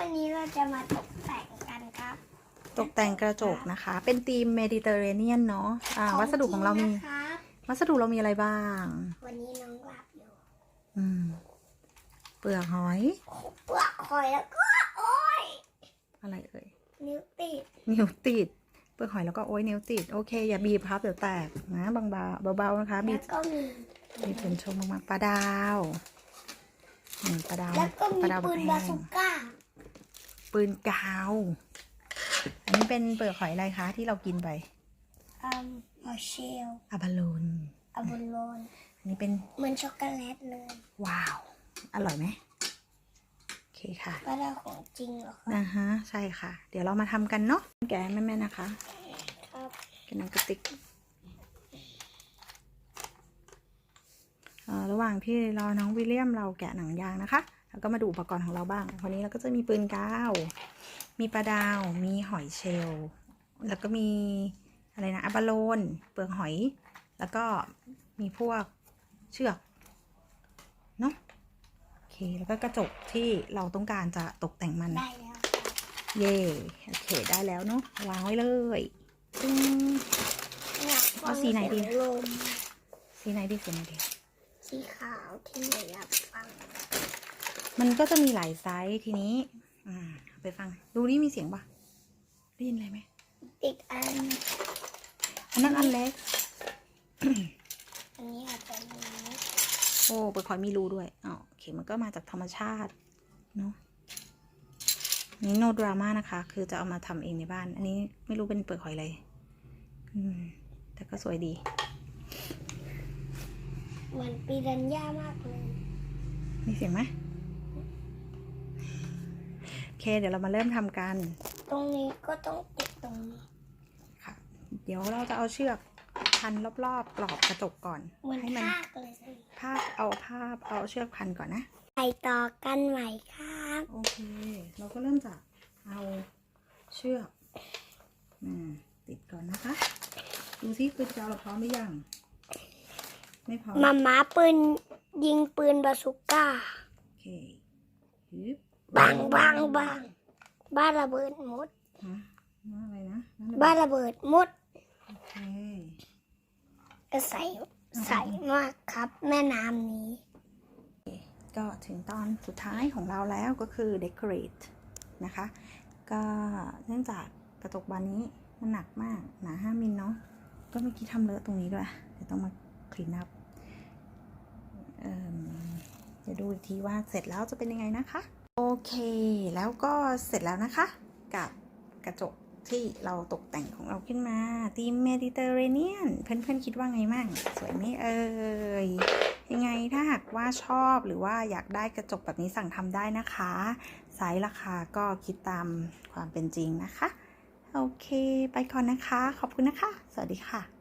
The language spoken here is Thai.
วันนี้เราจะมาตกแต่งกันครับตกแต่งกระจกนะคะ เป็นธีมเมดิเตอร์เรเนียนเนาะวัสดุของเรามีวัสดุเรามีอะไรบ้าง วันนี้น้องหลับอยู่เปลือกหอย เปลือกหอยแล้วก็โอ้ย อะไรเอ่ย นิ้วติด นิ้วติด เปลือกหอยแล้วก็โอ้ยนิ้วติด โอเค อย่าบีบครับเดี๋ยวแตกนะบางเบาๆนะคะบี แล้วก็มี เป็นชมมากๆปลาดาวปลาดาว แล้วก็มี ปลาดาว ปืน แห้ บาง ซูก้า ปืนกาว อันนี้เป็นเปลือกหอยอะไรคะที่เรากินไป หอยเชลล์ อาบาโลน อะบุลโลน อันนี้เป็น เหมือนช็อกโกแลตเลย ว้าว อร่อยไหมโอเคค่ะ ปลาดาวของจริงเหรอครับ ใช่ค่ะ เดี๋ยวเรามาทำกันเนาะแกะแม่ๆนะคะ ครับ เป็นหนังกระติกระหว่างที่รอน้องวิลเลียมเราแกะหนังยางนะคะแล้วก็มาดูอุปกรณ์ของเราบ้างวันนี้เราก็จะมีปืนกาวมีปลาดาวมีหอยเชลล์แล้วก็มีอะไรนะอะบาโลนเปลือกหอยแล้วก็มีพวกเชือกเนาะโอเคแล้วก็กระจกที่เราต้องการจะตกแต่งมัน ได้แล้ว เย่โอเคได้แล้วเนาะวางไว้เลยตึ้ง เอาสีไหนดี ลม สีไหนดีสีไหนดี สีขาวที่หนูอยากฟัง มันก็จะมีหลายไซส์ทีนี้เอาไปฟังดูนี่มีเสียงปะได้ยินอะไรไหม อีกอัน อันนั้นอันเล็ก อันนี้อาจจะมี โอ้เปลือกหอยมีรูด้วยอ๋อโอเคมันก็มาจากธรรมชาติเนาะนี่โนดราม่านะคะ คือจะเอามาทำเองในบ้าน อันนี้ไม่รู้เป็นเปลือกหอยอะไรแต่ก็สวยดี เหมือนปีรัญญามากเลย มีเสียงไหมโอเคเดี๋ยวเรามาเริ่มทำกัน ตรงนี้ก็ต้องติดตรงนี้ ค่ะเดี๋ยวเราจะเอาเชือกพันรอบๆกรอบกระจกก่อน เหมือน ให้มัน ภาคเลยสิ เอาเชือกพันก่อนนะ ไปต่อกันใหม่ครับ โอเคเราก็เริ่มจากเอาเชือกติดก่อนนะคะดูซิปืนกาวเราพร้อมหรือยังไม่พร้อม มาปืนยิงปืนบาซูก้า โอเคฮึบ บังบ้านระเบิดหมด ฮะว่าอะไรนะ บ้านระเบิดหมด โอเค ก็ใส่มากครับ แม่น้ำนี้ ก็ถึงตอนสุดท้ายของเราแล้วก็คือ decorate นะคะก็เนื่องจากกระจกบานนี้มันหนักมากหนา5 มิลเนาะก็เมื่อกี้ทำเลอะตรงนี้ด้วยเดี๋ยวต้องมาคลีนอัพเดี๋ยวดูอีกทีว่าเสร็จแล้วจะเป็นยังไงนะคะโอเคแล้วก็เสร็จแล้วนะคะกับกระจกที่เราตกแต่งของเราขึ้นมาธีมเมดิเตอร์เรเนียนเพื่อนๆคิดว่าไงมั่งสวยไหมเอ่ยยังไงถ้าหากว่าชอบหรือว่าอยากได้กระจกแบบนี้สั่งทำได้นะคะไซส์ราคาก็คิดตามความเป็นจริงนะคะโอเคไปก่อนนะคะขอบคุณนะคะสวัสดีค่ะ